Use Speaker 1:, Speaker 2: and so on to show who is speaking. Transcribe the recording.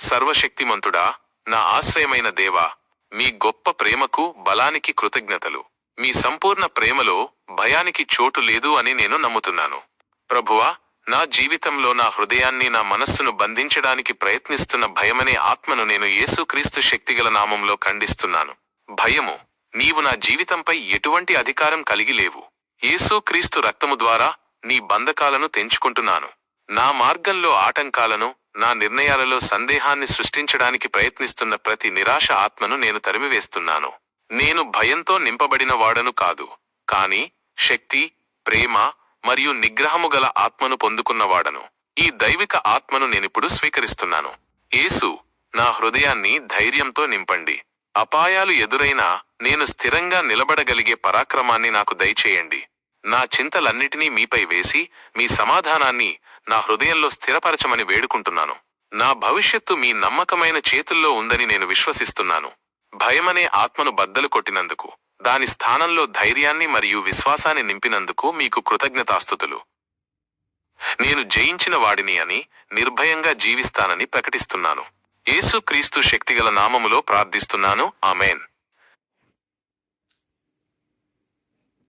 Speaker 1: సర్వశక్తిమంతుడా, నా ఆశ్రయమైన దేవా, మీ గొప్ప ప్రేమకు బలానికి కృతజ్ఞతలు. మీ సంపూర్ణ ప్రేమలో భయానికి చోటు లేదు అని నేను నమ్ముతున్నాను. ప్రభువా, నా జీవితంలో నా హృదయాన్ని నా మనస్సును బంధించడానికి ప్రయత్నిస్తున్న భయమనే ఆత్మను నేను యేసుక్రీస్తు శక్తిగల నామంలో ఖండిస్తున్నాను. భయము, నీవు నా జీవితంపై ఎటువంటి అధికారం కలిగి లేవు. యేసుక్రీస్తు రక్తము ద్వారా నీ బంధకాలను తెంచుకుంటున్నాను. నా మార్గంలో ఆటంకాలను, నా నిర్ణయాలలో సందేహాన్ని సృష్టించడానికి ప్రయత్నిస్తున్న ప్రతి నిరాశ ఆత్మను నేను తరిమివేస్తున్నాను. నేను భయంతో నింపబడిన వాడను కాదు, కాని శక్తి, ప్రేమ మరియు నిగ్రహము గల ఆత్మను పొందుకున్నవాడను. ఈ దైవిక ఆత్మను నేనిప్పుడు స్వీకరిస్తున్నాను. యేసు, నా హృదయాన్ని ధైర్యంతో నింపండి. అపాయాలు ఎదురైనా నేను స్థిరంగా నిలబడగలిగే పరాక్రమాన్ని నాకు దయచేయండి. నా చింతలన్నిటినీ మీపై వేసి మీ సమాధానాన్ని నా హృదయంలో స్థిరపరచమని వేడుకుంటున్నాను. నా భవిష్యత్తు మీ నమ్మకమైన చేతుల్లో ఉందని నేను విశ్వసిస్తున్నాను. భయమనే ఆత్మను బద్దలు కొట్టినందుకు, దాని స్థానంలో ధైర్యాన్ని మరియు విశ్వాసాన్ని నింపినందుకు మీకు కృతజ్ఞతాస్తుతులు. నేను జయించిన వాడిని అని, నిర్భయంగా జీవిస్తానని ప్రకటిస్తున్నాను. యేసుక్రీస్తు శక్తిగల నామములో ప్రార్థిస్తున్నాను. ఆమేన్.